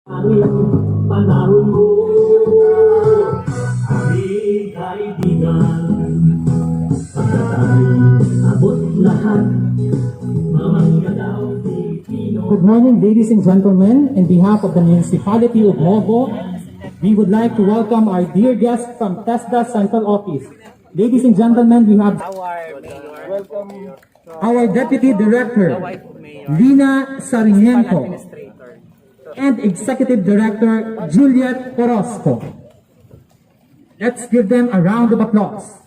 Panahon mo, aming kaibigan, pagkatay, abot lahat, mamangalaw Pilipino. Good morning, ladies and gentlemen. On behalf of the municipality of Mobo, we would like to welcome our dear guests from TESDA Central Office. Ladies and gentlemen, we have our Deputy Director, Lina Sarmiento, and Executive Director, Juliet Orozco. Let's give them a round of applause.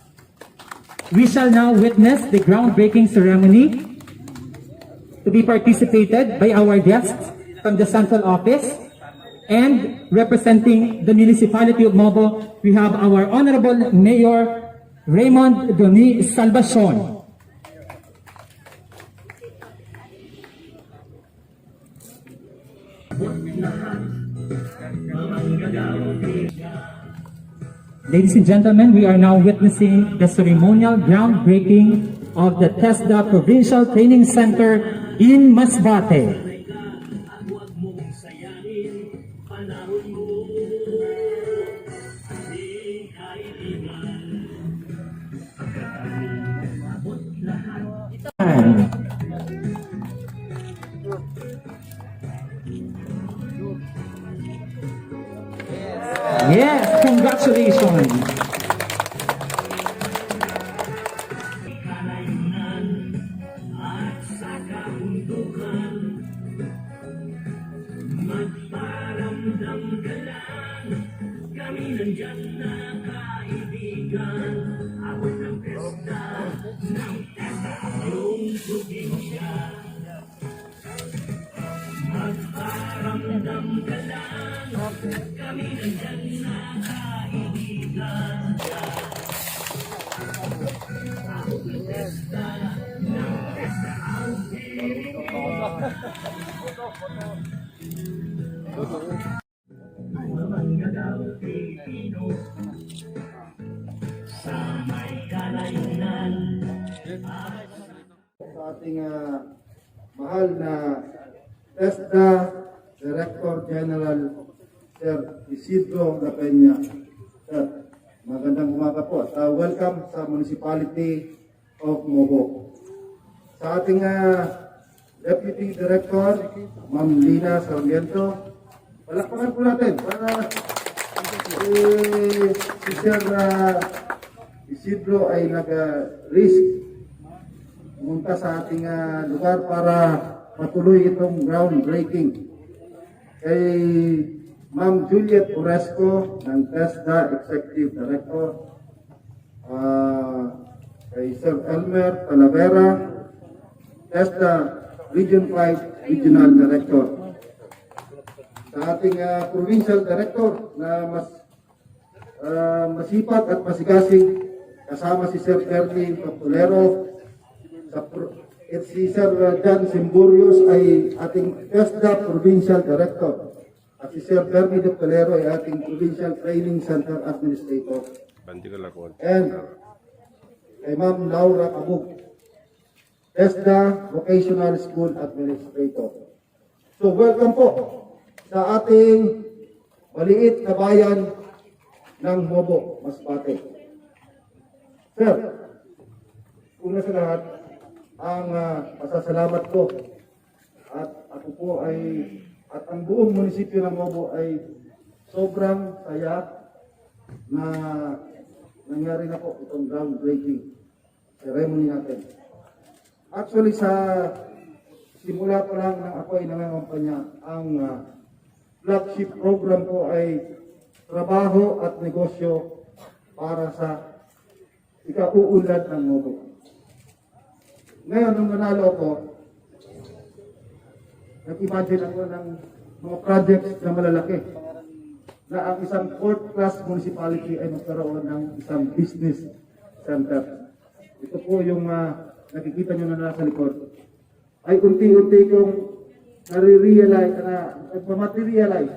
We shall now witness the groundbreaking ceremony to be participated by our guests from the Central Office, and representing the municipality of Mobo, we have our Honorable Mayor Raymond Doni Salvacion. Ladies and gentlemen, we are now witnessing the ceremonial groundbreaking of the TESDA Provincial Training Center in Masbate. Yes, congratulations. Magparamdam ka lang, kami nandyan na kaibigan. Awit ng pesta, yung probinsya. Magparamdam ka lang, kami nandyan na kaibigan. Awit ng pesta, ang mamangalaw Pilipino sa may kalayunan. Sa ating mahal na TESDA Director General Sir Isidro La Peña. Sir, magandang umaga po at welcome sa Municipality of Mobo. Sa ating Deputy Director, Ma'am Lina Sarmiento, palakpakan po natin para si Sir Isidro ay nag-risk pumunta sa ating lugar para patuloy itong groundbreaking. Kay Ma'am Juliet Orozco ng TESDA Executive Director, kay Sir Elmer Talavera, TESDA Region 5 Regional Director. Sa ating Provincial Director na masipag at masigasig, kasama si Sir Ernie Papulero, si Sir John Simburios ay ating TESDA Provincial Director, at si Sir Ernie Papulero ay ating Provincial Training Center Administrator, and kay Ma'am Laura Abug, TESDA Vocational School Administrator. So welcome po sa ating maliit na bayan ng Mobo, Masbate. Sir, una sa lahat, ang pasasalamat ko at ako po at ang buong munisipyo ng Mobo ay sobrang saya na nangyari na po itong groundbreaking ceremony natin. Actually, sa simula pa lang ng ako ay nangangampanya, ang flagship program ko ay trabaho at negosyo para sa ikauunlad ng Mobo. Ngayon, nung nanalo ko, nag-imagine ako ng mga projects na malalaki na ang isang fourth class municipality ay magkaroon ng isang business center. Ito po yung nakikita nyo na nasa likod, ay unti-unti kong nare-realize, nagmamaterialize.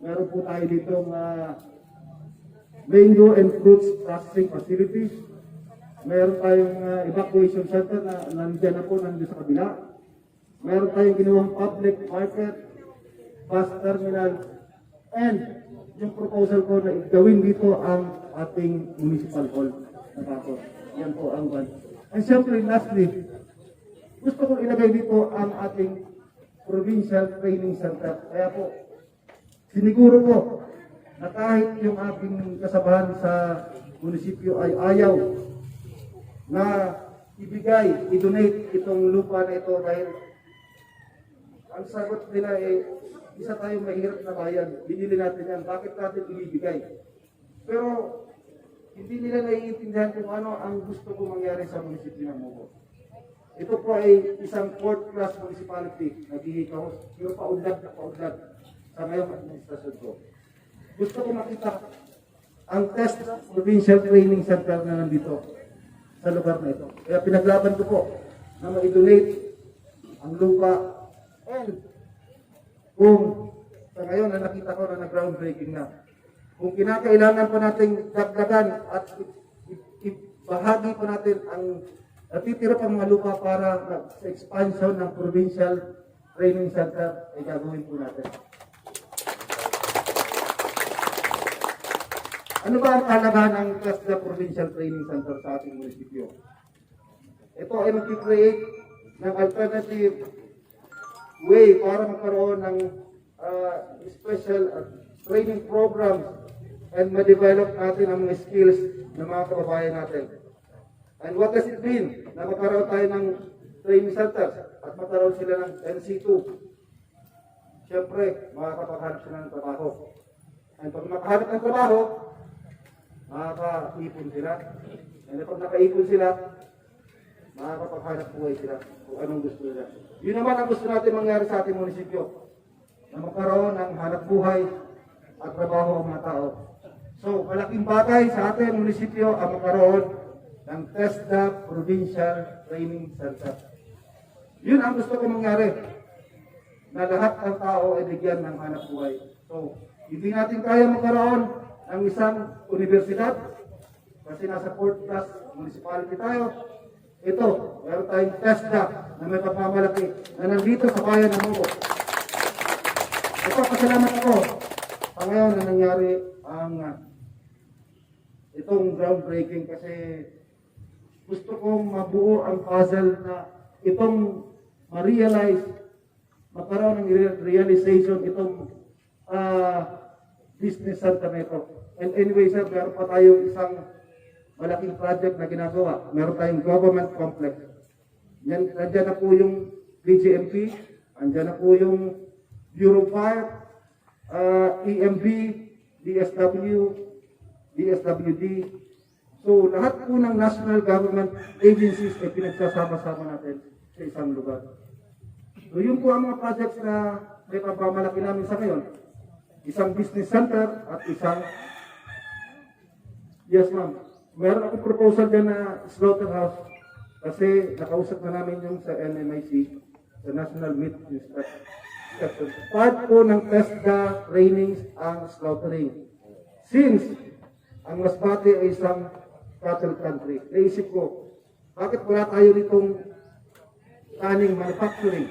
Meron po tayo ditong mango and fruits processing facility. Meron tayong evacuation center na nandiyan na po, nandiyan sa kabila. Meron tayong ginawang public market. bus terminal, and yung proposal ko na gawin dito ang ating municipal hall. Natapos. Yan po ang one. And syempre, lastly, gusto kong ilagay dito ang ating provincial training center. Kaya po, siniguro po na kahit yung ating kasabahan sa munisipyo ay ayaw na ibigay, i-donate itong lupa na ito dahil ang sagot nila isa tayong mahirap na bayan, binili natin yan, bakit natin ibibigay? Pero hindi nila naiintindihan kung ano ang gusto kong mangyari sa munisipyo ng Mogo. Ito po ay isang fourth class municipality, naghihikaw, pero paunlad na paunlad sa ngayong administrasyon ko. Gusto ko makita ang test provincial training center na nandito sa lugar na ito. Kaya pinaglaban ko po na ma-donate ang lupa and kung sa ngayon na nakita ko na groundbreaking na, kung kinakailangan pa nating dagdagan at ibahagi pa natin ang natitira pang mga lupa para sa expansion ng provincial training center, ay gagawin po natin. Ano ba ang kalagahan ng TESDA Provincial Training Center sa ating munisipyo? Ito ay mag-create ng alternative way para magkaroon ng special training programs and ma-develop natin ang mga skills ng mga kababayan natin. And what does it mean na magkaroon tayo ng training centers at magkaroon sila ng NC2? Siyempre, makakapaghanap sila ng trabaho. And pag makahanap ng trabaho, makaka-ipon sila. And pag nakaipon sila, makakapaghanap buhay sila kung anong gusto nila. Yun naman ang gusto natin mangyari sa ating munisipyo, na magkaroon ng hanap buhay at trabaho ang mga tao. So, malaking bagay sa ating munisipyo ang magkaroon ng TESDA Provincial Training Center. Yun ang gusto ko mangyari, na lahat ng tao ay bigyan ng hanap buhay. So, hindi natin kaya magkaroon ng isang universidad kasi nasa 4th class municipality tayo. Ito, meron tayong TESDA na may pagmamalaki na nandito sa bayan ng Mogo. Ito, pasalamat ako sa ngayon na nangyari ang itong groundbreaking kasi gusto kong mabuo ang puzzle na itong ma-realize, magkaroon ng realization itong business center na ito. And anyway sir, meron pa tayong isang malaking project na ginagawa. Meron tayong government complex. Nandiyan na po yung BGMP, nandiyan na po yung Bureau of Fire, EMB, DSW, DSWD. So lahat po ng national government agencies ay pinagsasama-sama natin sa isang lugar. So yun po ang mga projects na may pagmamalaki namin sa ngayon. Isang business center at isang, yes ma'am, meron akong proposal dyan na slaughterhouse kasi nakausap na namin yung sa NMIC, sa National Meat Inspection. Part po ng TESDA trainings ang slaughtering. Since ang Masbate ay isang cattle country, naisip ko, bakit wala tayo ditong canning manufacturing?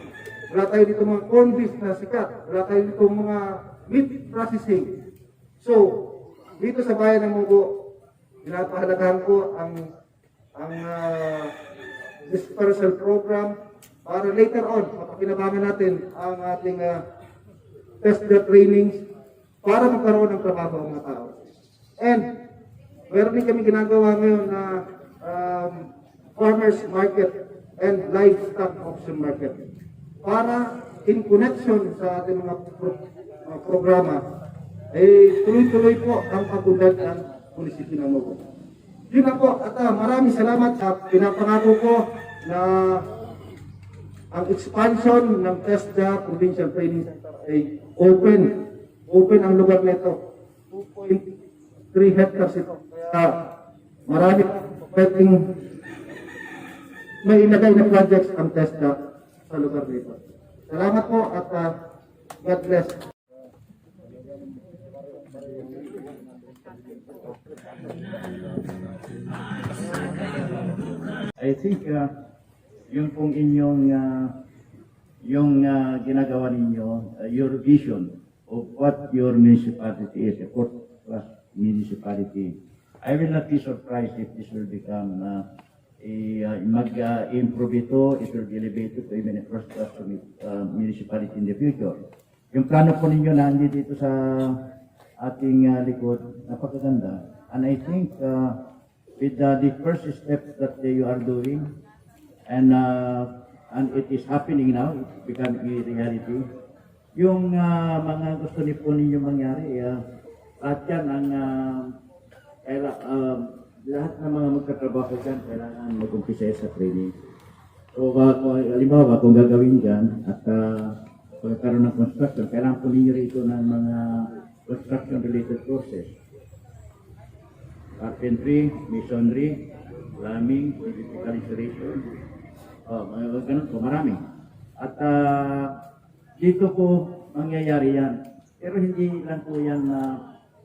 Wala tayo ditong mga corn beef na sikat? Wala tayo ditong mga meat processing? So, dito sa bayan ng Mogo, pinapahalagahan ko ang dispersal program para later on, mapakinabangan natin ang ating TESDA trainings para magkaroon ng trabaho ang mga tao. And, meron din kami ginagawa ngayon na farmers market and livestock auction market para in connection sa ating mga programa, tuloy-tuloy po ang pag-unlad ng munisipyo ng Mogo. Yun na po, at maraming salamat sa pinapangako ko na ang expansion ng TESDA Provincial Training Center ay open ang lugar nito. 2.3 hectares ito. Kaya marami pwedeng may ilagay na projects ang TESDA sa lugar nito. Salamat po at God bless. I think yun pong inyong yung ginagawa ninyo, your vision of what your municipality is, a fourth-class municipality. I will not be surprised if this will become mag-improve ito, it will be elevated to even a first-class municipality in the future. Yung plano po ninyo na dito sa ating likod, napakaganda. And I think with the first steps that you are doing, and it is happening now, it's becoming a reality. Yung mga gusto ni po ninyo mangyari, at yan ang lahat ng mga magkatrabaho dyan, kailangan mag-umpisa sa training. So, halimbawa, kung gagawin dyan, at pagkakaroon ng construction, kailangan po ninyo rito ng mga construction-related courses. Carpentry, masonry, plumbing, electrical installation, mga ganun po, marami. At dito po mangyayari yan. Pero hindi lang po yan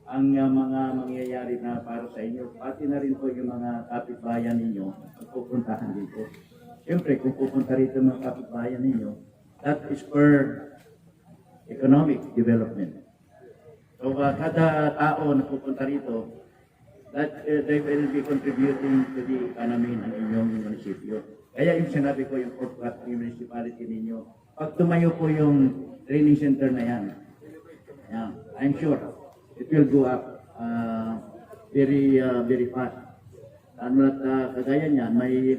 ang mga mangyayari na para sa inyo. Pati na rin po yung mga kapitbayan ninyo ang pupuntahan dito. Siyempre, kung pupunta rito mga kapitbayan ninyo, that is for economic development. So, kada tao na pupunta rito, that they will be contributing to the economy ng inyong munisipyo. Kaya yung sinabi ko, yung fourth-class municipality ninyo, pag tumayo po yung training center na yan, I'm sure it will go up very fast. Ano at kagaya niyan, may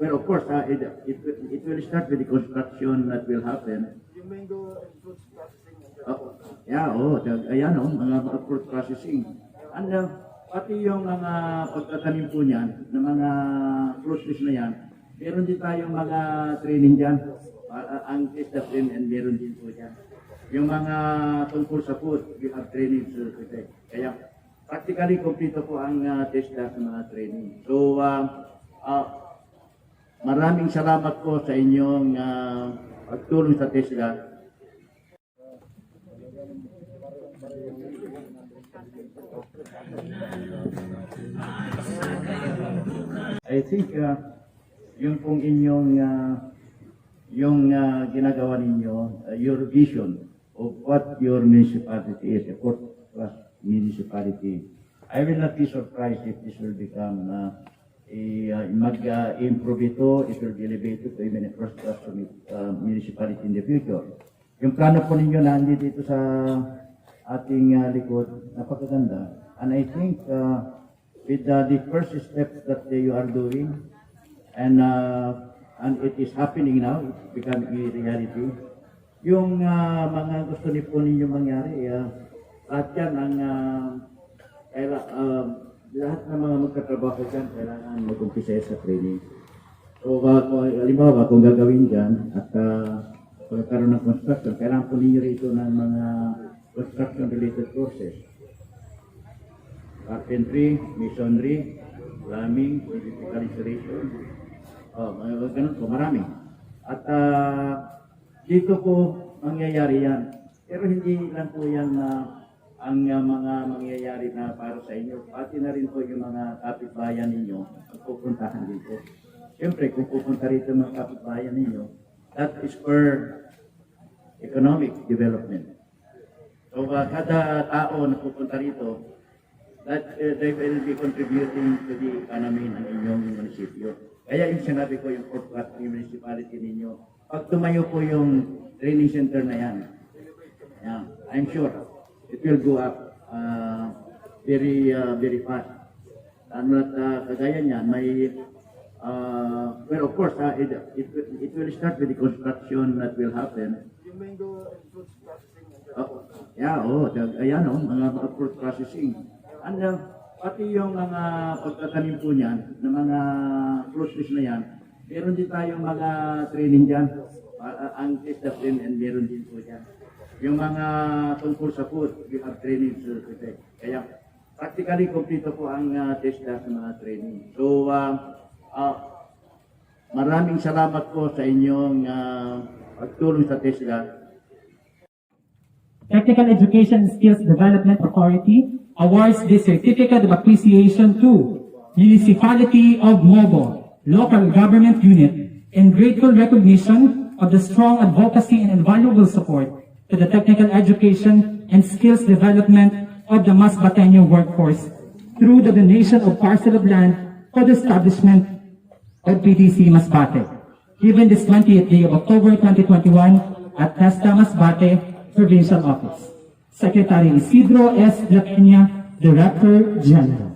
well, of course, it will start with the construction that will happen. Yung mango and fruits processing. Ayan mga fruit processing. And pati yung mga pagtatanim po niyan, ng mga fruit trees na yan, meron din tayong mga training dyan. Ang discipline and meron din po dyan. Yung mga tungkol sa food, we have training today. Kaya practically kompleto po ang TESDA sa mga training. So, maraming salamat po sa inyong pagtulong sa TESDA. I think yung pong inyong yung ginagawa ninyo, your vision of what your municipality is, a fourth-class municipality. I will not be surprised if this will become mag-improve ito, it will be elevated to even a first-class municipality in the future. Yung plano po ninyo na dito sa ating likod, napakaganda. And I think with the first steps that you are doing, and it is happening now, it's becoming a reality. Yung mga gusto ni po ninyo mangyari, at yan ang lahat ng mga magkatrabaho dyan, kailangan mag-umpisa sa training. So, halimbawa, kung gagawin dyan, at pagkakaroon ng construction, kailangan po ninyo rito ng mga construction-related courses. Carpentry, masonry, plumbing, electrical installation, mga ganun po, marami. At dito po mangyayari yan. Pero hindi lang po yan ang mga mangyayari na para sa inyo. Pati na rin po yung mga kapitbayan ninyo ang pupuntahan dito. Siyempre, kung pupunta rito mga kapitbayan ninyo, that is for economic development. So, kada tao na pupunta rito, that they will be contributing to the economy ng inyong munisipyo. Kaya yung sinabi ko, yung fourth-class municipality ninyo, pag tumayo po yung training center na yan, I'm sure it will go up very fast. Ano at kagaya niyan, may well, of course, it will start with the construction that will happen. Yung mango and fruits processing. Ayan mga fruit processing. And pati yung mga pagtatanim po niyan, ng mga fruit trees na yan, meron din tayong mga training dyan. Ang discipline and meron din po dyan. Yung mga tungkol sa food, we have training today. Kaya practically kompleto po ang TESDA sa mga training. So, maraming salamat po sa inyong pagtulong sa TESDA. Technical Education and Skills Development Authority awards this Certificate of Appreciation to Municipality of Mobo, Local Government Unit, in grateful recognition of the strong advocacy and invaluable support to the technical education and skills development of the Masbateño workforce through the donation of parcel of land for the establishment of PTC Masbate, given this 20th day of October 2021 at TESDA Masbate Provincial Office. Secretary Isidro S. La Peña, Director General.